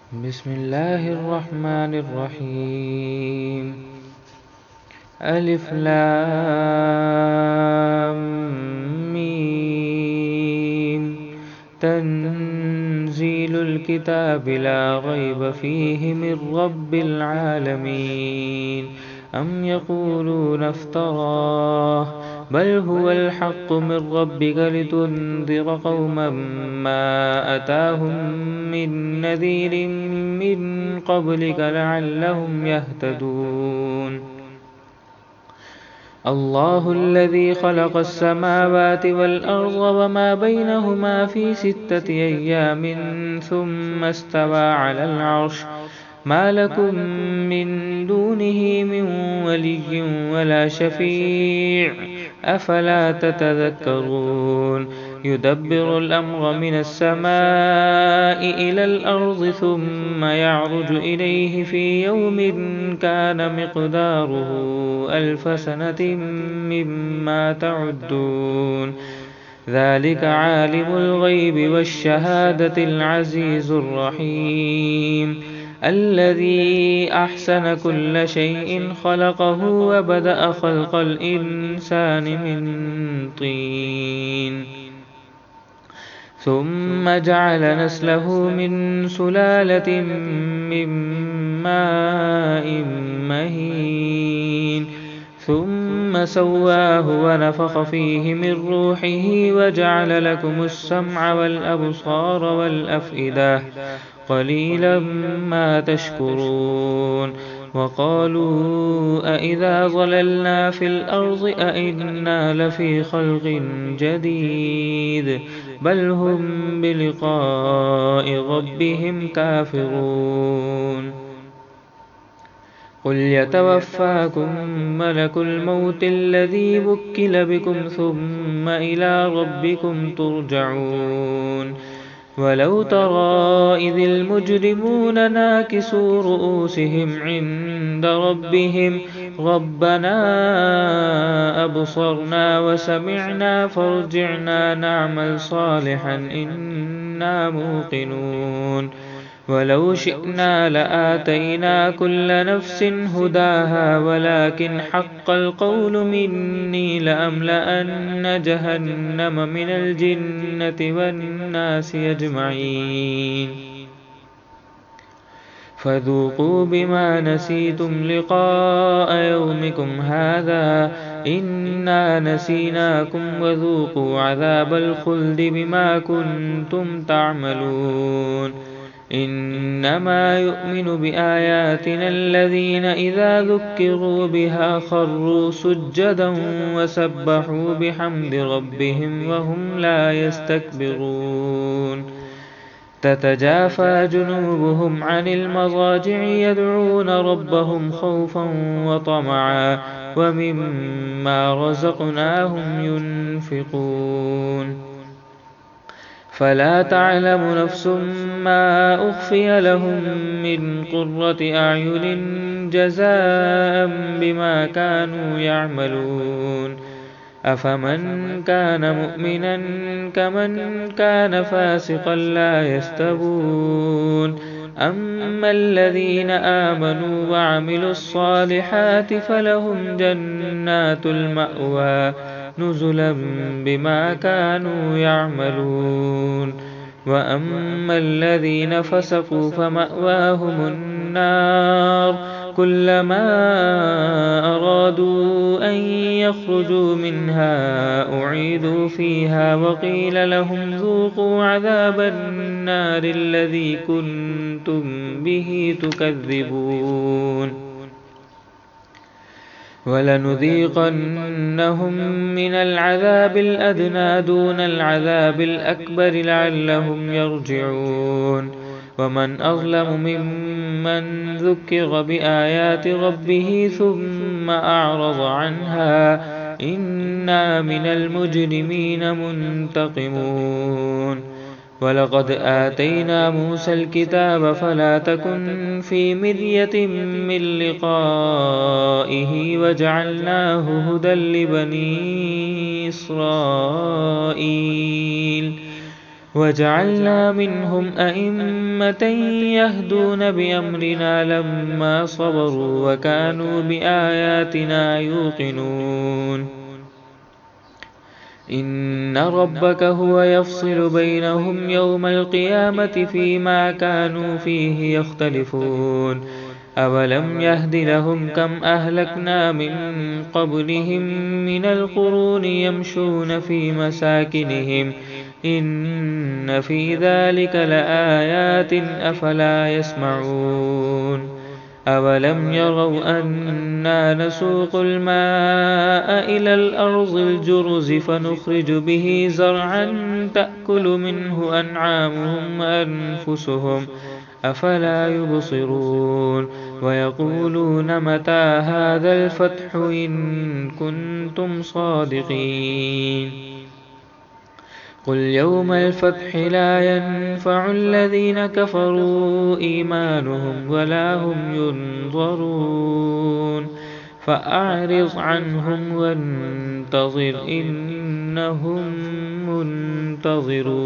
بسم الله الرحمن الرحيم. ألف لام ميم. تنزيل الكتاب لا ريب فيه من رب العالمين. أم يقولون افتراه بل هو الحق من ربك لتنذر قوما ما أتاهم من نذير من قبلك لعلهم يهتدون. الله الذي خلق السماوات والأرض وما بينهما في 6 أيام ثم استوى على العرش. ما لكم من دونه من ولي ولا شفيع أفلا تتذكرون. يدبر الأمر من السماء إلى الأرض ثم يعرج إليه في يوم كان مقداره 1000 سنة مما تعدون. ذلك عالم الغيب والشهادة العزيز الرحيم. الذي أحسن كل شيء خلقه وبدأ خلق الإنسان من طين ثم جعل نسله من سلالة من ماء مهين ثم سواه ونفخ فيه من روحه وجعل لكم السمع والأبصار والأفئدة قليلا ما تشكرون. وقالوا أإذا ضللنا في الأرض أإنا لفي خلق جديد بل هم بلقاء ربهم كافرون. قل يتوفاكم ملك الموت الذي وكل بكم ثم إلى ربكم ترجعون. ولو ترى إذ المجرمون ناكسوا رؤوسهم عند ربهم ربنا أبصرنا وسمعنا فارجعنا نعمل صالحا إنا موقنون. ولو شئنا لآتينا كل نفس هداها ولكن حق القول مني لأملأن جهنم من الجنة والناس أجمعين. فذوقوا بما نسيتم لقاء يومكم هذا إنا نسيناكم وذوقوا عذاب الخلد بما كنتم تعملون. إنما يؤمن بآياتنا الذين إذا ذكروا بها خروا سجدا وسبحوا بحمد ربهم وهم لا يستكبرون. تتجافى جنوبهم عن المضاجع يدعون ربهم خوفا وطمعا ومما رزقناهم ينفقون. فلا تعلم نفس ما أخفي لهم من قرة أعين جزاء بما كانوا يعملون. أفمن كان مؤمنا كمن كان فاسقا لا يستوون. أما الذين آمنوا وعملوا الصالحات فلهم جنات المأوى نزلا بما كانوا يعملون. وأما الذين فسقوا فمأواهم النار كلما أرادوا أن يخرجوا منها أعيدوا فيها وقيل لهم ذوقوا عذاب النار الذي كنتم به تكذبون. ولنذيقنهم من العذاب الأدنى دون العذاب الأكبر لعلهم يرجعون. ومن أظلم ممن ذكر بآيات ربه ثم أعرض عنها إنا من المجرمين منتقمون. ولقد آتينا موسى الكتاب فلا تكن في مرية من لقائه وجعلناه هدى لبني إسرائيل. وجعلنا منهم أئمة يهدون بأمرنا لما صبروا وكانوا بآياتنا يوقنون إن ربك هو يفصل بينهم يوم القيامة فيما كانوا فيه يختلفون أولم يهد لهم كم أهلكنا من قبلهم من القرون يمشون في مساكنهم إن في ذلك لآيات أفلا يسمعون أولم يروا أنا نسوق الماء إلى الأرض الجرز فنخرج به زرعا تأكل منه أنعامهم وأنفسهم أفلا يبصرون ويقولون متى هذا الفتح إن كنتم صادقين قل يوم الفتح لا ينفع الذين كفروا إيمانهم ولا هم ينظرون فأعرض عنهم وانتظر إنهم منتظرون